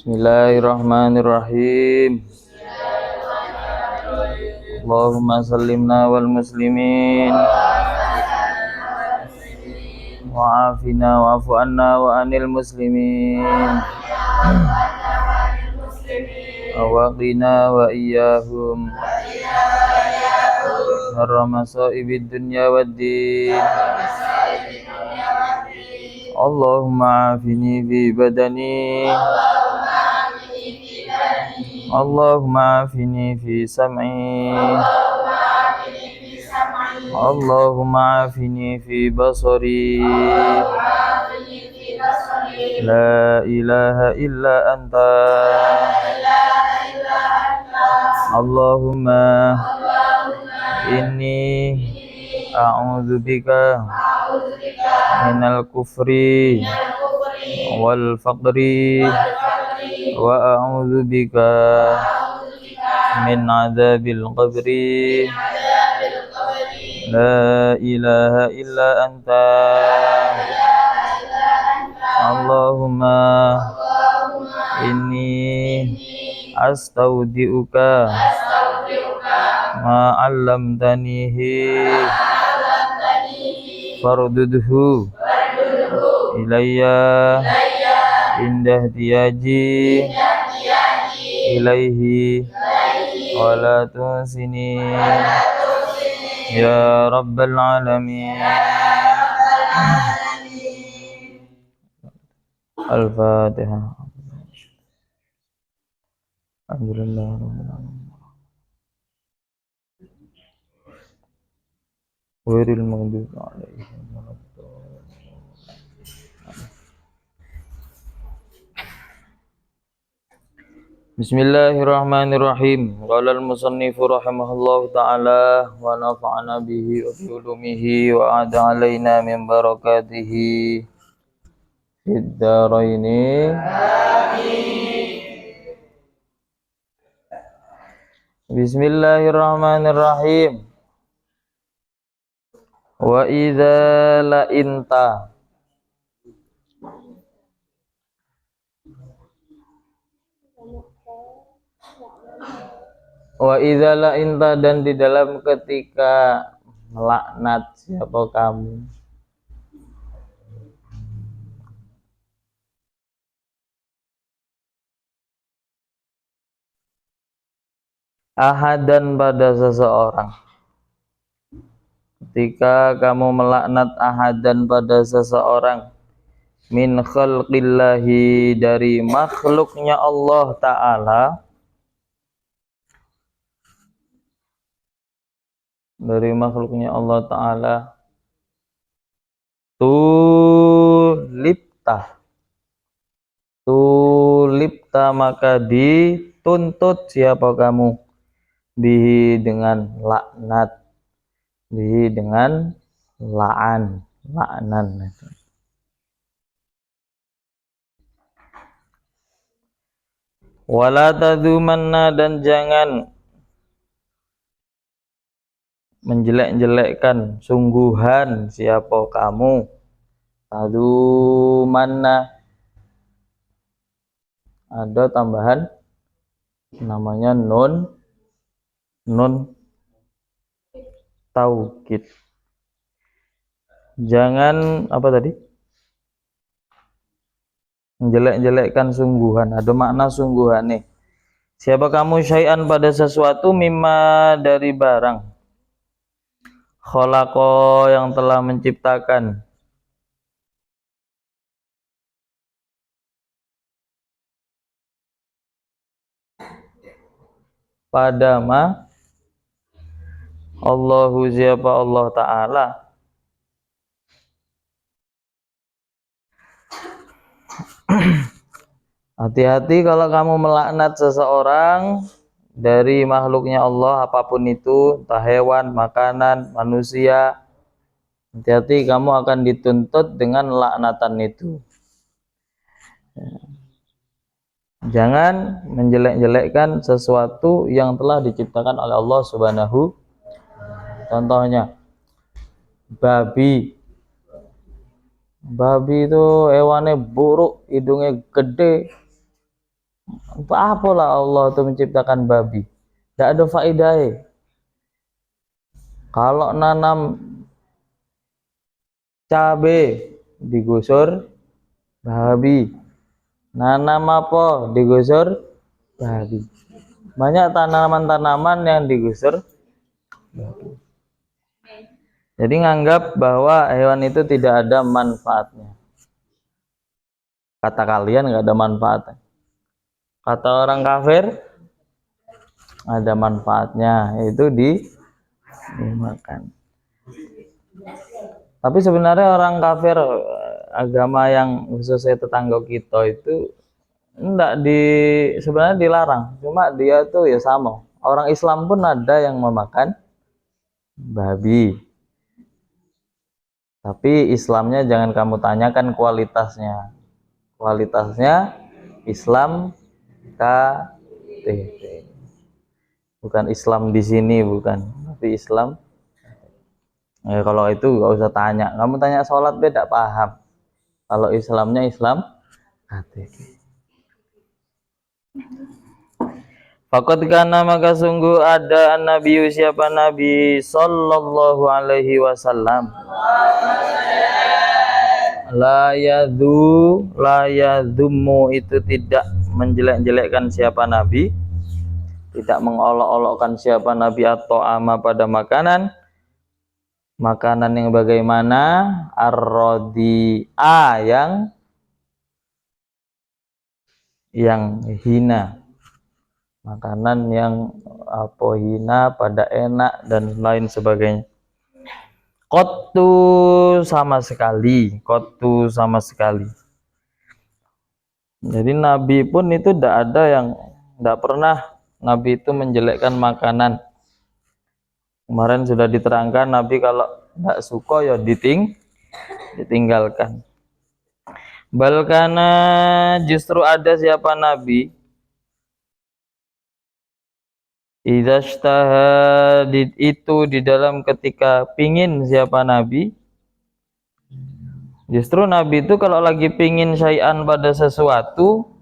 Bismillahirrahmanirrahim. Allahumma sallimna wal muslimin wa afina wa afu anna wa anil muslimin wa qina wa iyyahum syarra masaibid dunya waddin. Allahumma afini fi badani Allahumma afini fi sam'i Allahumma afini fi basari La ilaha illa anta Allahumma inni a'udzu bika minal kufri wal faqri wa a'udzu bika min adzabil qabri la ilaha illa anta Allahumma inni astaudiuka ma 'allamtanihi fardudhu ilayya indah tiyaji ilaihi wala tunsini ya rabbal alamin. Al-Fatihah. Alhamdulillah rabbil alamin. Ghairil maghdubi alaihim waladdallin. Bismillahirrahmanirrahim. Qala al-musannifu rahimahullahu ta'ala wa nafa'ana bihi wa bi ulumihi wa a'ada alaina min barakatihi fid dharaini. Amin. Bismillahirrahmanirrahim. Wa idza la'inta Wa idza la'inta, dan di dalam ketika melaknat siapa kamu. Ahadan, pada seseorang. Ketika kamu melaknat ahadan pada seseorang, min khalqillahi, dari makhluknya Allah Ta'ala, dari makhluknya Allah Ta'ala, tulipta, maka dituntut siapa kamu, bihi, dengan laknat, bihi, dengan laknan. Wala tadumanna, dan jangan menjelek-jelekkan sungguhan siapa kamu. Tadumanna, ada tambahan namanya nun taukid. Jangan apa tadi? Menjelek-jelekkan sungguhan, ada makna sungguhan nih. Siapa kamu syai'an, pada sesuatu, mimma, dari barang, khalaqa, yang telah menciptakan, pada ma Allahu, siapa Allah Ta'ala. Hati-hati kalau kamu melaknat seseorang dari makhluknya Allah, apapun itu, entah hewan, makanan, manusia. Hati-hati, kamu akan dituntut dengan laknatan itu. Jangan menjelek-jelekkan sesuatu yang telah diciptakan oleh Allah Subhanahu. Contohnya babi. Babi itu hewannya buruk, hidungnya gede, Apa lah Allah itu menciptakan babi? Tidak ada faedahnya. Kalau nanam cabe digusur babi, nanam apa digusur babi. Banyak tanaman-tanaman yang digusur babi. Jadi nganggap bahwa hewan itu tidak ada manfaatnya. Kata kalian nggak ada manfaatnya. Kata orang kafir ada manfaatnya, yaitu dimakan. Tapi sebenarnya orang kafir agama yang khususnya tetangga kita itu sebenarnya dilarang. Cuma dia tuh ya sama. Orang Islam pun ada yang memakan babi. Tapi Islamnya jangan kamu tanyakan kualitasnya. Kualitasnya Islam KTP. Bukan Islam di sini, bukan. Tapi Islam. Kalau itu gak usah tanya. Kamu tanya sholat beda paham. Kalau Islamnya Islam KTP. Faqad kana maka sungguh ada Nabi siapa Nabi sallallahu alaihi wasallam. La yadhummu itu tidak menjelek-jelekkan siapa Nabi, tidak mengolok-olokkan siapa Nabi atau ama pada makanan yang bagaimana ar-radi'a yang hina, makanan yang hina pada enak dan lain sebagainya. Qattu sama sekali. Jadi Nabi pun itu tidak pernah Nabi itu menjelekkan makanan. Kemarin sudah diterangkan Nabi kalau tidak suka ya ditinggalkan. Balkana justru ada siapa Nabi idzastaha itu di dalam ketika pingin siapa Nabi, justru Nabi itu kalau lagi pingin syai'an pada sesuatu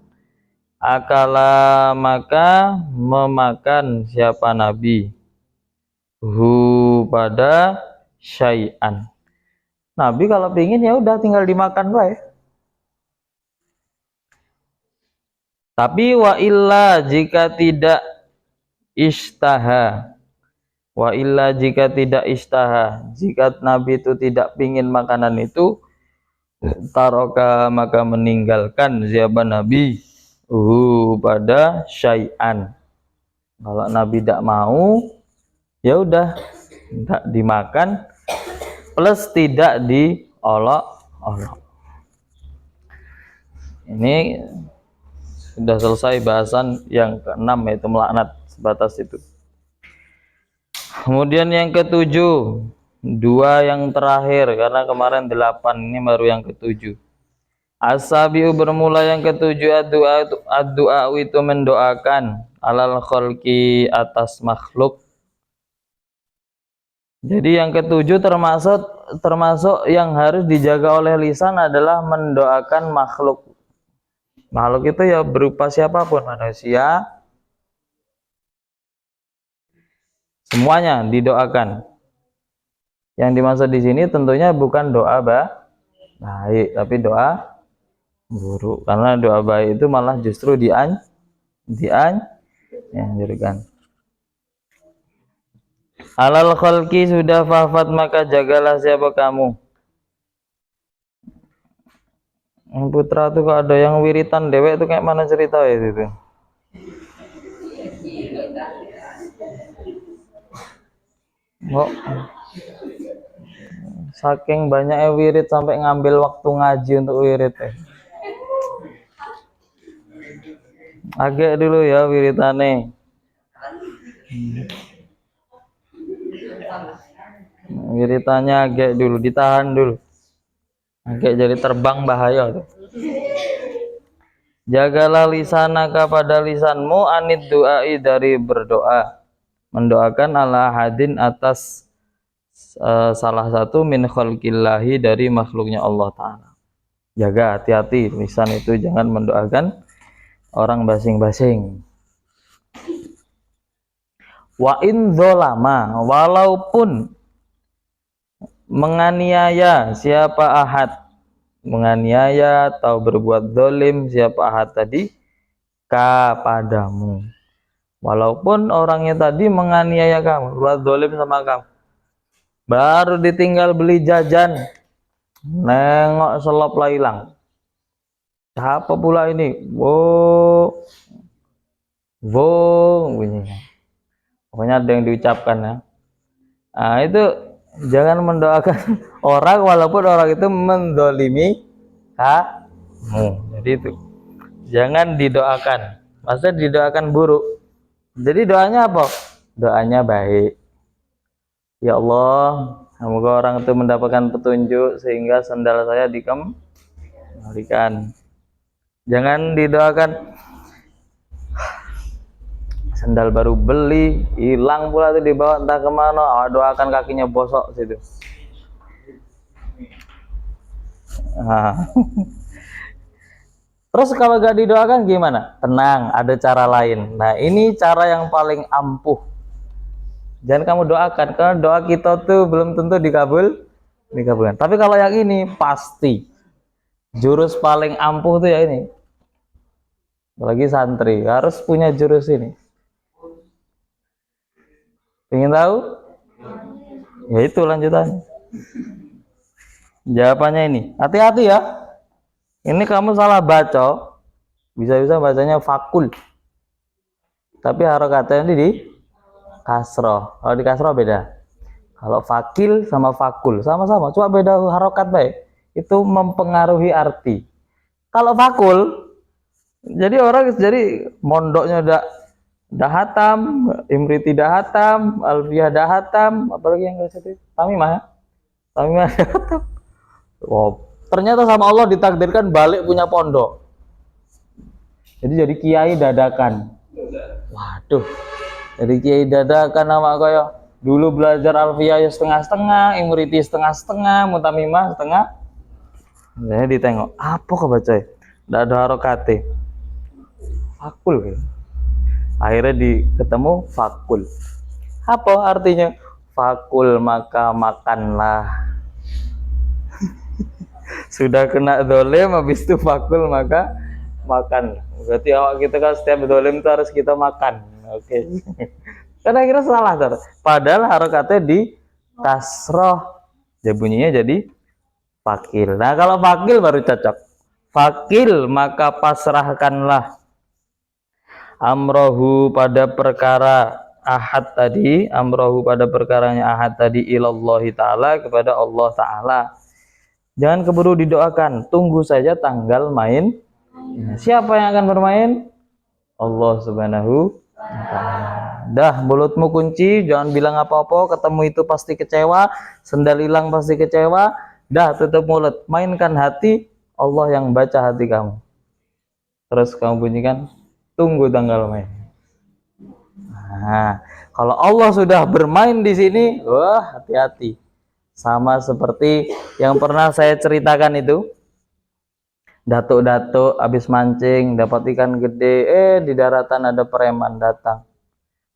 akala maka memakan siapa Nabi pada syai'an. Nabi kalau pingin ya udah tinggal dimakan baik. Tapi wa illa jika tidak istaha, jika Nabi itu tidak pingin makanan itu, taroka maka meninggalkan siapa Nabi pada syai'an. Kalau Nabi tidak mau ya udah tidak dimakan plus tidak diolok-olok. Ini sudah selesai bahasan yang ke-6 yaitu melaknat, sebatas itu. Kemudian yang ke-7, 2 yang terakhir karena kemarin 8, ini baru yang ke-7. As-sabiu bermula yang ke-7 ad-du'a itu mendoakan alal khalqi atas makhluk. Jadi yang ke-7 termasuk yang harus dijaga oleh lisan adalah mendoakan makhluk. Makhluk itu ya berupa siapapun, manusia, semuanya didoakan. Yang dimaksud di sini tentunya bukan doa baik, tapi doa buruk. Karena doa baik itu malah justru dianjurkan. Alal khalqi sudah fahfat maka jagalah siapa kamu. Putra tuh kalau ada yang wiritan dewek itu kayak mana cerita ya itu? Oh, saking banyaknya wirid sampai ngambil waktu ngaji untuk wirid. Agak dulu ya wiritane. Wiritannya agak dulu, ditahan dulu. Agak jadi terbang bahaya tuh. Jagalah lisanaka pada lisanmu anid du'ai dari berdoa. Mendoakan ala hadin atas salah satu min khalqillahi dari makhluknya Allah Ta'ala. Jaga, hati-hati lisan itu jangan mendoakan orang basing-basing. Wa in dzalama, walaupun menganiaya siapa ahad, menganiaya atau berbuat zalim siapa ahad tadi kepadamu. Walaupun orangnya tadi menganiaya kamu, berbuat zalim sama kamu. Baru ditinggal beli jajan, nengok selop lah hilang. Siapa pula ini? Wo, bunyinya. Pokoknya ada yang diucapkan ya. Nah, itu jangan mendoakan orang walaupun orang itu mendolimi kamu. Jadi itu jangan didoakan. Maksudnya didoakan buruk. Jadi doanya apa? Doanya baik. Ya Allah, semoga orang itu mendapatkan petunjuk sehingga sandal saya dikembalikan. Jangan didoakan sandal baru beli hilang pula itu dibawa entah kemana. Doakan kakinya bosok situ. Nah. Terus kalau gak didoakan gimana? Tenang, ada cara lain. Nah, ini cara yang paling ampuh. Jangan kamu doakan, karena doa kita tuh belum tentu dikabulkan. Tapi kalau yang ini pasti. Jurus paling ampuh tuh ya ini. Apalagi santri harus punya jurus ini. Ingin tahu? Ya itu lanjutannya. Jawabannya ini. Hati-hati ya. Ini kamu salah baca. Bisa-bisa bacanya fakul. Tapi harokatnya ini di kasroh. Kalau di kasroh beda. Kalau fakil sama fakul sama-sama, cuma beda harokat baik. Itu mempengaruhi arti. Kalau fakul, jadi orang jadi mondoknya dah hatam, imriti dah hatam, alfiyah dah hatam, apalagi yang itu tamimah. Tamimah dah hatam. Wow. Ternyata sama Allah ditakdirkan balik punya pondok. Jadi kiai dadakan. Waduh. Jadi kiai dadakan nama kaya dulu belajar alfiyah setengah-setengah, imriti setengah-setengah, mutamimah setengah. Jadi ditengok, apa kebaca? Nggak ada harokate. Fakul gitu. Akhirnya ketemu fakul. Apa artinya? Fakul maka makanlah. Sudah kena dolim, habis itu fakul maka makan. Berarti awak kita kan setiap dolim itu harus kita makan. Oke. Karena kira salah tar. Padahal harokatnya di kasroh, ya bunyinya jadi fakil. Nah kalau fakil baru cocok. Fakil maka pasrahkanlah amrohu pada perkara ahad tadi, amrohu pada perkaranya ahad tadi ilallahi ta'ala kepada Allah ta'ala. Jangan keburu didoakan, tunggu saja tanggal main. Siapa yang akan bermain? Allah subhanahu wa ta'ala. Dah mulutmu kunci, jangan bilang apa-apa, ketemu itu pasti kecewa, sendal hilang pasti kecewa. Dah tutup mulut, mainkan hati, Allah yang baca hati kamu. Terus kamu bunyikan, tunggu tanggal main. Nah, kalau Allah sudah bermain di sini, wah hati-hati. Sama seperti yang pernah saya ceritakan itu. Datuk-datuk habis mancing, dapat ikan gede, di daratan ada preman datang.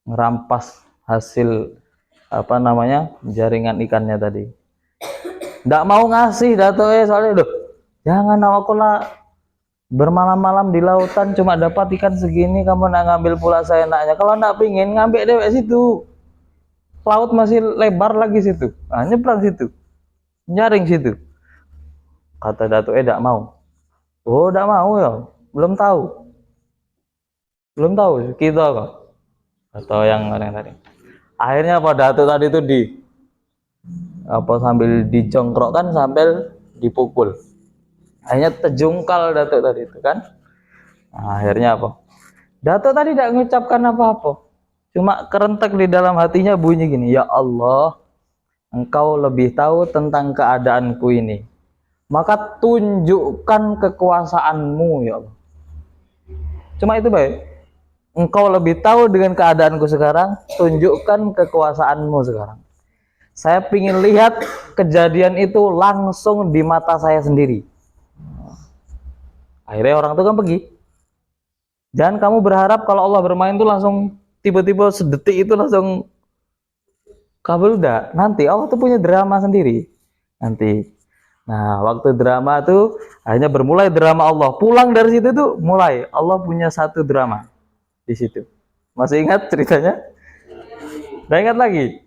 Ngerampas hasil jaringan ikannya tadi. Nggak mau ngasih datuk soalnya jangan aku lah bermalam-malam di lautan cuma dapat ikan segini, kamu nak ngambil pula saya enaknya. Kalau nggak pingin ngambil dewek situ, laut masih lebar lagi situ, nyebrang situ, nyaring situ. Kata datuk nggak mau. Oh nggak mau ya, belum tahu kita kok. Atau yang tadi. Akhirnya pada datuk tadi itu sambil dijongkrokkan sambil dipukul. Akhirnya terjungkal datuk tadi itu kan. Nah, akhirnya apa? Datuk tadi tidak mengucapkan apa-apa. Cuma kerentak di dalam hatinya bunyi gini, ya Allah, Engkau lebih tahu tentang keadaanku ini. Maka tunjukkan kekuasaanmu ya Allah. Cuma itu baik. Engkau lebih tahu dengan keadaanku sekarang, tunjukkan kekuasaanmu sekarang. Saya ingin lihat kejadian itu langsung di mata saya sendiri. Akhirnya orang itu kan pergi. Jangan kamu berharap kalau Allah bermain tuh langsung tiba-tiba sedetik itu langsung kabul, udah. Nanti Allah tuh punya drama sendiri. Nanti. Nah, waktu drama tuh akhirnya bermulai drama Allah. Pulang dari situ tuh mulai Allah punya satu drama di situ. Masih ingat ceritanya? Udah ingat lagi?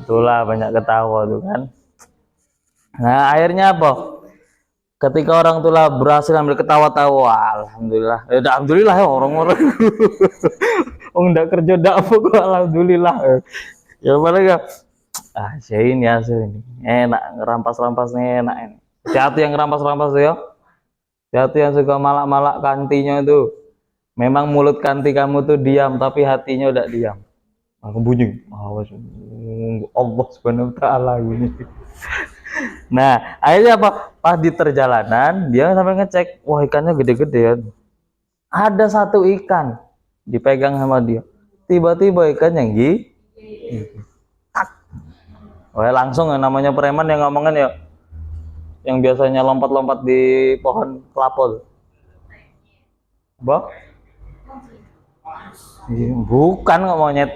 Itulah banyak ketawa tuh kan. Nah, akhirnya apa? Ketika orang tua berhasil ambil ketawa-tawa, alhamdulillah. Alhamdulillah ya orang-orang. Orang enggak kerja enggak apa kok alhamdulillah. Ya paling ya. Saya ini hasil ini. Enak ngerampas-rampas nih enak ini. Hati yang ngerampas-rampas tuh ya. Hati yang suka malak-malak kantinya itu. Memang mulut kanti kamu tuh diam tapi hatinya udah diam. Aku bunyi. Awas. Allah Subhanahu wa taala ini. Nah, akhirnya apa? Pas di perjalanan dia sampai ngecek, wah ikannya gede-gedean. Ada satu ikan dipegang sama dia. Tiba-tiba ikan yang tak. Wah, langsung ya, namanya preman yang ngomongin ya. Yang biasanya lompat-lompat di pohon kelapa. Bah? Bukan kok monyet.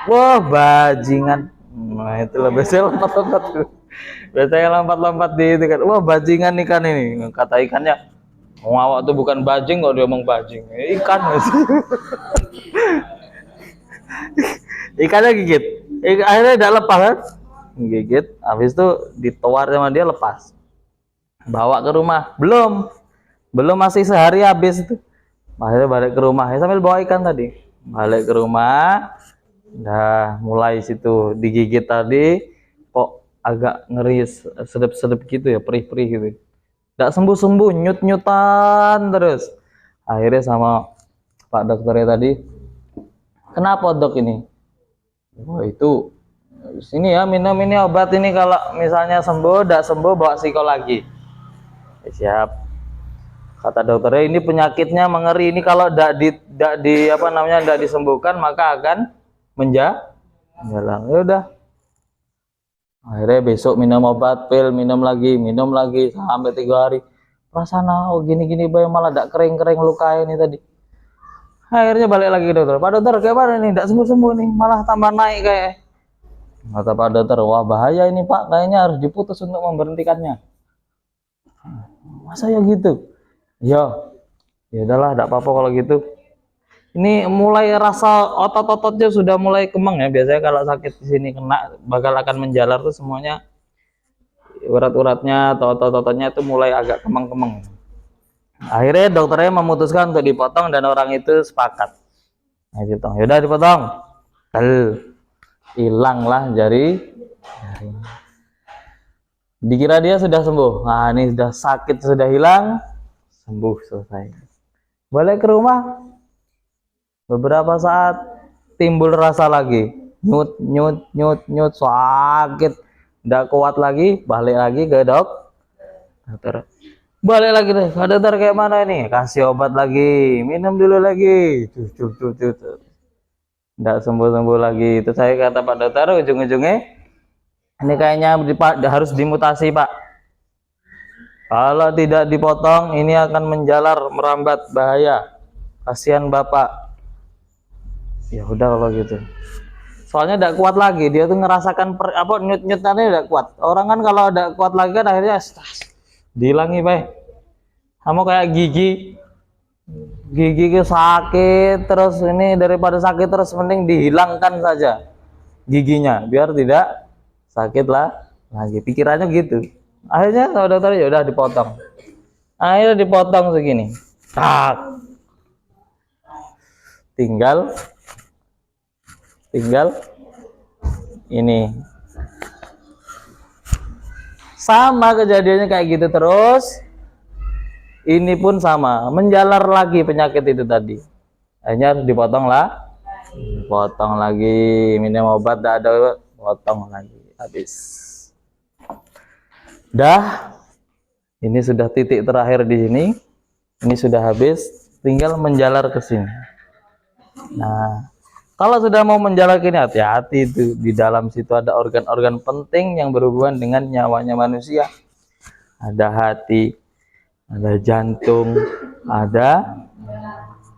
Wah, bajingan. Nah, itulah biasanya lompat-lompat tuh. Biasanya lompat-lompat di itu kan. Wah, bajingan ikan ini. Kata ikannya, awak tuh bukan bajing kok dia ngomong bajing. Ikan. Ikannya gigit. Akhirnya udah lepas kan? Gigit. Habis itu ditawar sama dia lepas. Bawa ke rumah. Belum masih sehari habis itu. Akhirnya balik ke rumah. Sambil bawa ikan tadi. Balik ke rumah. Nah, mulai situ digigit tadi kok agak ngeri sedep-sedep gitu ya, perih-perih gitu. Nggak sembuh-sembuh, nyut-nyutan terus. Akhirnya sama Pak dokternya tadi, kenapa dok ini? Wah itu sini ya minum ini obat ini kalau misalnya sembuh, nggak sembuh bawa psiko lagi. Siap. Kata dokternya ini penyakitnya mengeri ini kalau tidak disembuhkan maka akan menjalar. Ya udah. Akhirnya besok minum obat pil, minum lagi sampai 3 hari. Perasaan gini-gini bae malah tidak kering-kering luka ini tadi. Akhirnya balik lagi ke dokter. Pak dokter kayak mana nih? Tidak sembuh-sembuh nih, malah tambah naik kayak. Kata Pak dokter, wah bahaya ini Pak, kayaknya harus diputus untuk memberhentikannya. Masa ya gitu? Ya udahlah, tidak apa-apa kalau gitu. Ini mulai rasa otot-ototnya sudah mulai kemeng ya. Biasanya kalau sakit di sini kena bakal akan menjalar tuh semuanya urat-uratnya atau otot-ototnya itu mulai agak kemeng-kemeng. Akhirnya dokternya memutuskan untuk dipotong dan orang itu sepakat. Nah, dipotong. Yaudah dipotong. Hilanglah jari. Dikira dia sudah sembuh. Nah, ini sudah sakit sudah hilang, sembuh selesai. Balik ke rumah. Beberapa saat timbul rasa lagi, nyut sakit, tidak kuat lagi, balik lagi ke dokter. Balik lagi deh, dokter kayak mana ini? Kasih obat lagi, minum dulu lagi, tidak sembuh lagi. Itu saya kata Pak dokter, ujung-ujungnya ini kayaknya harus dimutasi Pak. Kalau tidak dipotong, ini akan menjalar, merambat, bahaya. Kasihan Bapak. Ya udah kalau gitu. Soalnya tidak kuat lagi, dia tuh ngerasakan nyut-nyutannya tidak kuat. Orang kan kalau tidak kuat lagi kan akhirnya dihilangi Pak. Kamu kayak gigi sakit terus, ini daripada sakit terus mending dihilangkan saja giginya biar tidak sakit lah lagi. Pikirannya gitu. Akhirnya kalau dokter ya udah dipotong. Akhirnya dipotong segini. Tak. Tinggal ini sama kejadiannya kayak gitu terus. Ini pun sama, menjalar lagi penyakit itu tadi. Akhirnya harus dipotong lagi, minum obat tidak ada, potong lagi, habis. Dah, ini sudah titik terakhir di sini. Ini sudah habis, tinggal menjalar ke sini. Nah, kalau sudah mau menjalar ke sini, hati-hati itu. Di dalam situ ada organ-organ penting yang berhubungan dengan nyawanya manusia. Ada hati, ada jantung, ada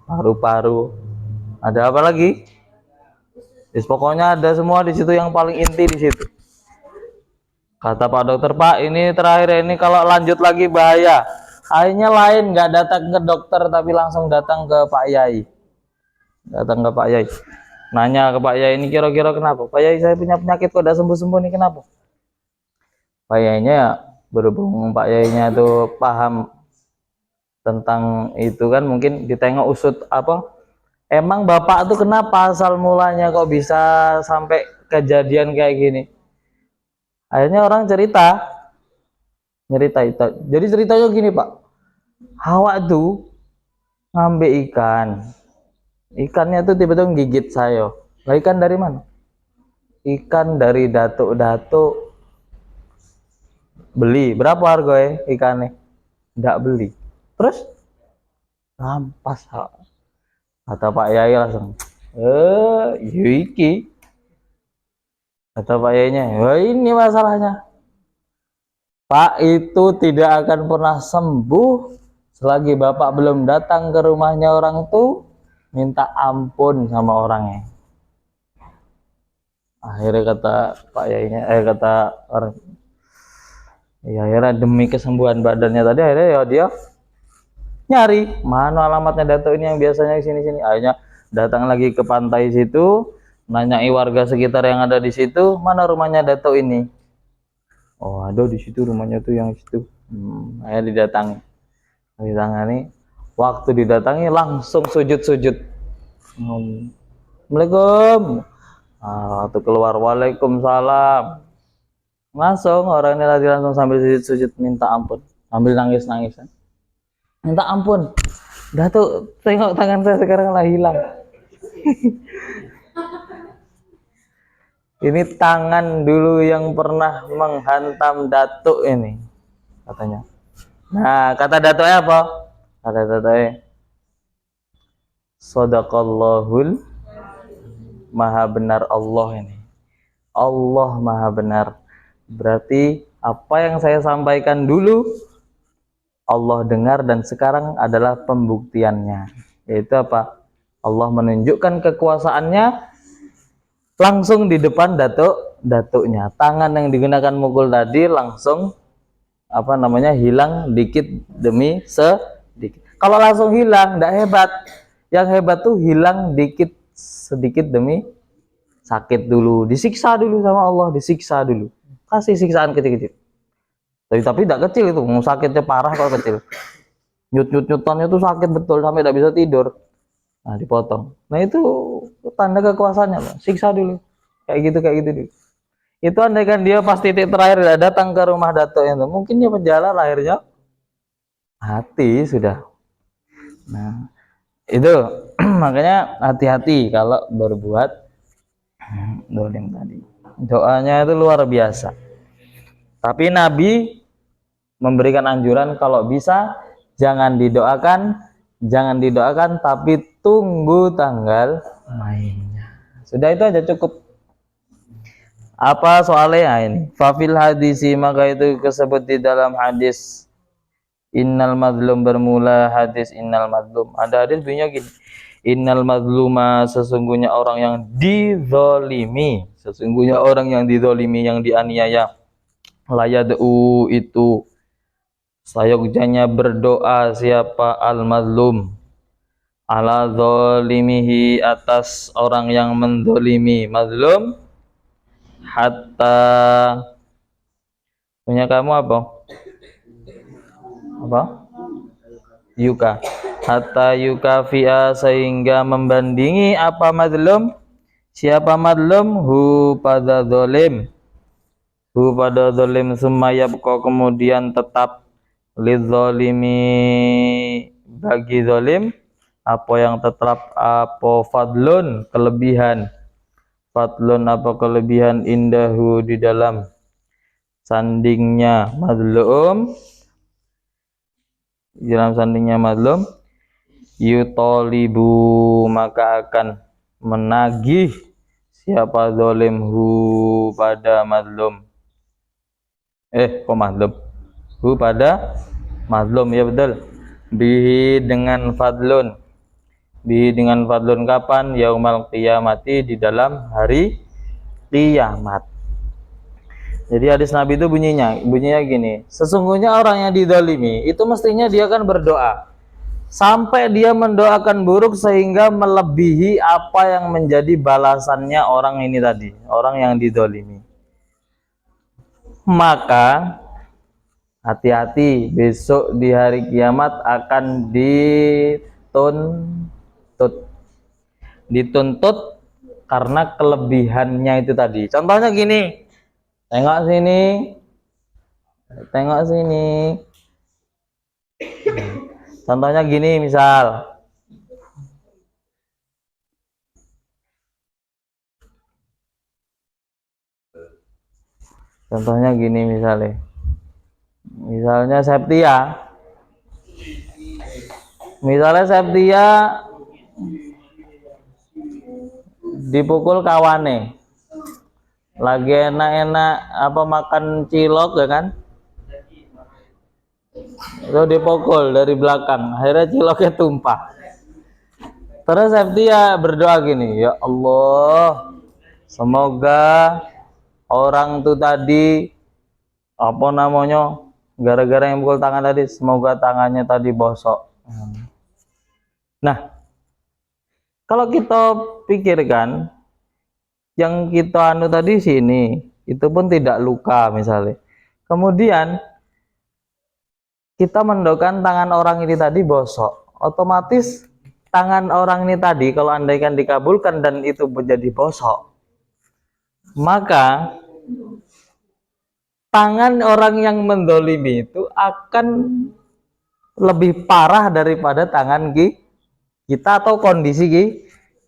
paru-paru, ada apa lagi? Pokoknya ada semua di situ, yang paling inti di situ. Kata Pak Dokter, Pak ini terakhir ini kalau lanjut lagi bahaya. Akhirnya lain, nggak datang ke dokter tapi langsung datang ke Pak Yai. Datang ke Pak Yai. Nanya ke Pak Yai, ini kira-kira kenapa? Pak Yai, saya punya penyakit kok udah sembuh-sembuh nih, kenapa? Pak Yainya ya, berhubung Pak Yainya tuh paham tentang itu kan, mungkin ditengok usut apa, emang Bapak tuh kenapa asal mulanya kok bisa sampai kejadian kayak gini. Akhirnya orang cerita itu. Jadi ceritanya gini, Pak. Hawa tuh ngambil ikan. Ikannya tuh tiba-tiba gigit saya. Lah, ikan dari mana? Ikan dari datuk-datuk. Beli. Berapa harganya ikannya? Nggak beli. Terus rampas. Kata Pak Yai langsung. Iki. Kata Pak Yainya, ini masalahnya. Pak, itu tidak akan pernah sembuh selagi Bapak belum datang ke rumahnya orang itu minta ampun sama orangnya. Akhirnya kata Pak Yainya, kata orang, ya akhirnya demi kesembuhan badannya tadi, akhirnya ya dia nyari mana alamatnya datuk ini yang biasanya di sini-sini. Akhirnya datang lagi ke pantai situ, nanyai warga sekitar yang ada di situ, mana rumahnya datuk ini. Oh, ada di situ rumahnya tuh yang situ. Akhirnya didatangi. Waktu didatangi langsung sujud. Assalamualaikum. Waktu keluar, waalaikumsalam. Langsung orang ini lagi langsung sambil sujud minta ampun, sambil nangis. Minta ampun. Datuk, tengok tangan saya sekarang lah hilang. Ini tangan dulu yang pernah menghantam datuk ini, katanya. Nah, kata datuknya apa? Kata datuknya, Shadaqallahul maha benar Allah ini. Allah maha benar. Berarti apa yang saya sampaikan dulu Allah dengar, dan sekarang adalah pembuktiannya. Yaitu apa? Allah menunjukkan kekuasaannya langsung di depan datuknya. Tangan yang digunakan mukul tadi langsung hilang dikit demi sedikit. Kalau langsung hilang enggak hebat. Yang hebat tuh hilang dikit sedikit demi sakit dulu, disiksa dulu sama Allah, disiksa dulu. Kasih siksaan kecil-kecil. Tapi tidak kecil itu, sakitnya parah kalau kecil. Nyutannya tuh sakit betul sampai tidak bisa tidur. Nah, dipotong. Nah, itu tanda kekuasaannya, Pak. Siksa dulu. Kayak gitu dulu. Itu andaikan dia pas titik terakhir datang ke rumah datuk itu, mungkin dia penjara, lahirnya hati sudah. Nah, itu makanya hati-hati kalau berbuat dolim tadi. Doanya itu luar biasa. Tapi Nabi memberikan anjuran kalau bisa jangan didoakan tapi tunggu tanggal mainnya. Sudah, itu aja cukup. Apa soalnya ini? Fafil hadisi, maka itu disebut di dalam hadis innal madlum, bermula hadis innal madlum. Ada hadis bunyinya gini. Innal madluma, sesungguhnya orang yang dizolimi, yang dianiaya, layad'u, itu sayognya berdoa siapa al madlum, ala zolimihi, atas orang yang mendolimi madlum, hatta, punya kamu apa yuka, hatta yukafi'a, sehingga membandingi apa madlum, siapa madlum, hu pada zalim, summa yabqa, kemudian tetap, lidzalimi, bagi zalim, apa yang tetap, apa fadlun, kelebihan, apa kelebihan, indahu, di dalam sandingnya madlum, yutolibu, maka akan menagih siapa zalim, hu pada madlum, hu pada madlum, ya betul, bihi, dengan fadlun, dengan fadlun kapan? Yaumal qiyamati, di dalam hari kiamat. Jadi hadis Nabi itu bunyinya gini, sesungguhnya orang yang didolimi itu mestinya dia kan berdoa sampai dia mendoakan buruk sehingga melebihi apa yang menjadi balasannya orang ini tadi, orang yang didolimi. Maka hati-hati, besok di hari kiamat akan dituntut karena kelebihannya itu tadi. Contohnya gini, tengok sini, contohnya gini, misal misalnya Septia dipukul kawane, lagi enak-enak apa makan cilok ya kan, itu dipukul dari belakang, akhirnya ciloknya tumpah. Terus Septia berdoa gini, ya Allah, semoga orang tuh tadi apa namanya, gara-gara yang pukul tangan tadi, semoga tangannya tadi bosok. Nah, kalau kita pikirkan yang kita anu tadi sini itu pun tidak luka misalnya, kemudian kita mendoakan tangan orang ini tadi bosok, otomatis tangan orang ini tadi kalau andaikan dikabulkan dan itu menjadi bosok, maka tangan orang yang mendolimi itu akan lebih parah daripada tangan kita atau kondisi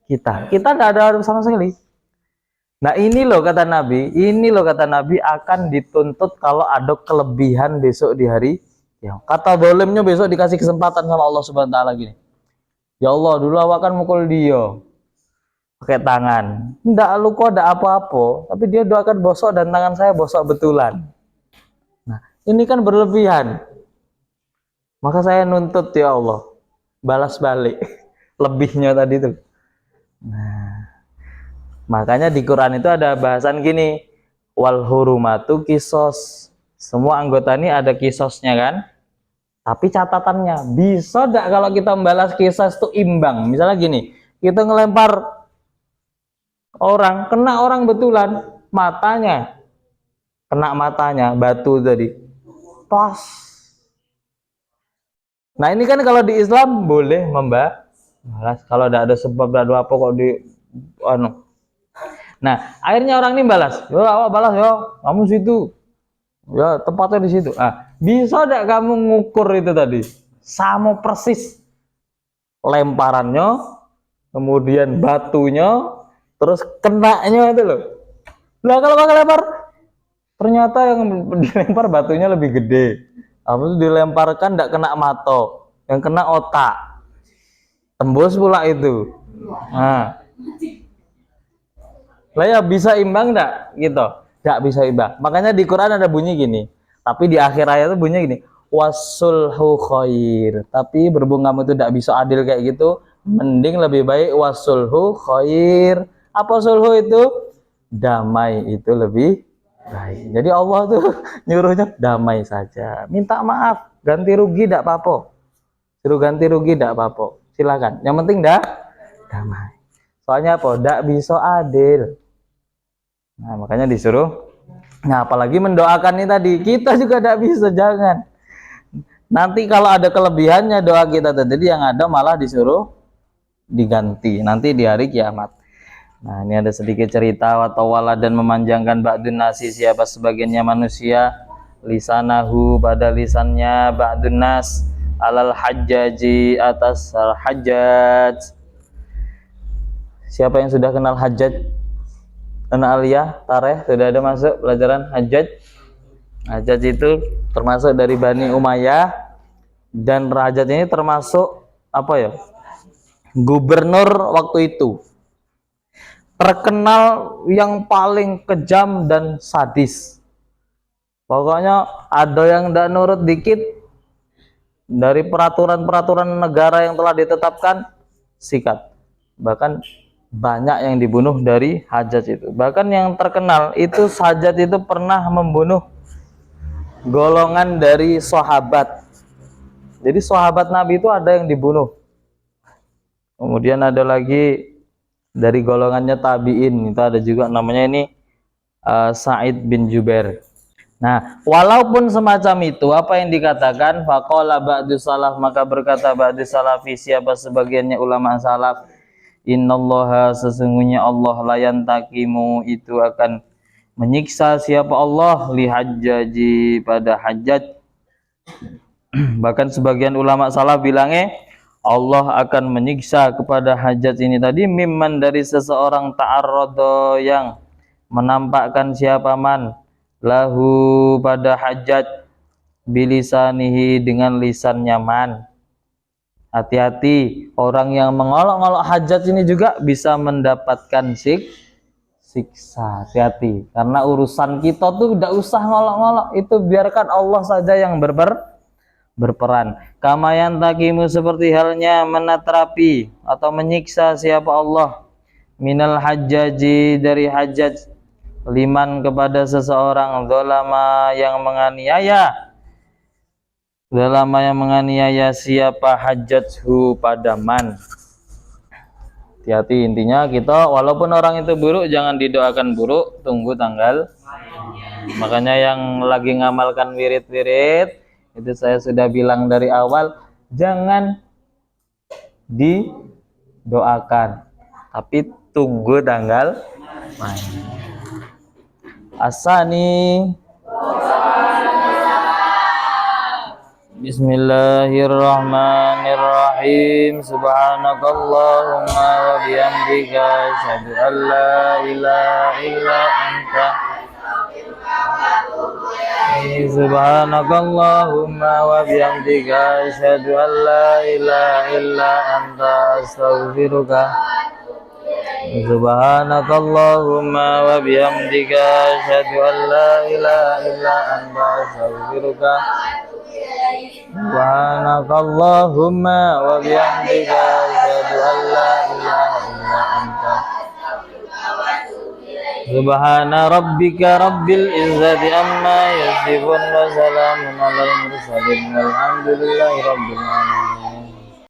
kita tidak ada sama sekali. Nah ini loh kata Nabi akan dituntut kalau ada kelebihan besok di hari ya. Kata dolimnya besok dikasih kesempatan sama Allah Subhanahu wa taala gini, ya Allah, dulu awak kan mukul dia pakai tangan, enggak luka, enggak apa-apa, tapi dia doakan bosok dan tangan saya bosok betulan. Nah ini kan berlebihan, maka saya nuntut ya Allah balas balik lebihnya tadi tuh. Nah makanya di Quran itu ada bahasan gini, wal hurumatu kisos, semua anggota ini ada kisosnya kan, tapi catatannya bisa enggak kalau kita membalas kisos itu imbang. Misalnya gini, kita ngelempar orang, kena orang betulan, kena matanya batu tadi pas. Nah ini kan kalau di Islam boleh membalas kalau tidak ada sebab, tidak ada apa kok di anu. Nah akhirnya orang ini balas, yo awak balas yo, kamu situ ya, tempatnya di situ. Bisa tidak kamu ngukur itu tadi sama persis lemparannya, kemudian batunya, terus kenanya itu loh. Lah kalau pakai lempar, ternyata yang dilempar batunya lebih gede, apa itu dilemparkan tidak kena mata, yang kena otak, tembus pula itu. Nah lah ya bisa imbang enggak gitu? Enggak bisa imbang. Makanya di Quran ada bunyi gini. Tapi di akhir ayat itu bunyinya gini, wasulhu khair. Tapi berhubung kamu itu enggak bisa adil kayak gitu, mending lebih baik wasulhu khair. Apa sulhu itu? Damai itu lebih baik. Jadi Allah tuh nyuruhnya damai saja. Minta maaf, ganti rugi enggak apa-apa. Suruh ganti rugi enggak apa-apa. Silakan. Yang penting dah damai. Soalnya apa? Enggak bisa adil. Nah makanya disuruh. Nah apalagi mendoakan ini tadi, kita juga tidak bisa, jangan. Nanti kalau ada kelebihannya doa kita tadi, yang ada malah disuruh diganti nanti di hari kiamat. Nah ini ada sedikit cerita, watawala dan memanjangkan ba'dun nasi, siapa sebagiannya manusia, lisanahu pada lisannya, ba'dun nas alal hajjaji atas al hajjaj. Siapa yang sudah kenal hajjaj? Anak aliyah, tareh, sudah ada masuk pelajaran hajjaj. Hajjaj itu termasuk dari Bani Umayyah, dan Hajjaj ini termasuk apa ya, gubernur waktu itu, terkenal yang paling kejam dan sadis. Pokoknya ada yang tidak nurut dikit dari peraturan-peraturan negara yang telah ditetapkan, sikat. Bahkan banyak yang dibunuh dari Hajjaj itu. Bahkan yang terkenal itu Hajjaj itu pernah membunuh golongan dari sahabat. Jadi sahabat Nabi itu ada yang dibunuh. Kemudian ada lagi dari golongannya tabi'in, itu ada juga namanya ini Sa'id bin Jubair. Nah, walaupun semacam itu, apa yang dikatakan faqala ba'du salaf, maka berkata ba'du salafi, siapa sebagiannya ulama salaf, innallaha, sesungguhnya Allah, la yantakimu, itu akan menyiksa siapa Allah, li hajjaji, pada Hajjaj. Bahkan sebagian ulama salaf bilangnya Allah akan menyiksa kepada Hajjaj ini tadi, mimman, dari seseorang, ta'arrada, yang menampakkan siapa man, lahu, pada Hajjaj, bilisanihi, dengan lisannya man. Hati-hati, orang yang mengolok-olok Hajjaj ini juga bisa mendapatkan siksa. Hati-hati, karena urusan kita tuh tidak usah ngolok-ngolok, itu biarkan Allah saja yang berperan. Kamayan takimu, seperti halnya menaterapi atau menyiksa siapa Allah, minal hajjaji, dari Hajjaj, liman, kepada seseorang, zalama, yang menganiaya, zalama, yang menganiaya siapa Hajjajhu, pada man. Hati-hati, intinya kita walaupun orang itu buruk jangan didoakan buruk, tunggu tanggal. Makanya yang lagi ngamalkan wirid-wirid itu saya sudah bilang dari awal, jangan didoakan, tapi tunggu tanggal main. Asani, bismillahirrahmanirrahim. Subhanakallahumma wa bihamdika, asyhadu an la ilaha illa anta. Subhanakallahumma wa bihamdika, asyhadu an la ilaha illa anta, astaghfiruka. Subhanakallahumma wa bihamdika, asyhadu an la ilaha illa anta, astaghfiruka. Subhanakallahumma wa bihamdika, asyhadu an la ilaha illa anta. Subhana rabbika rabbil izzati amma yasifun, wa salamun alal mursalin, walhamdulillahi rabbil alamin.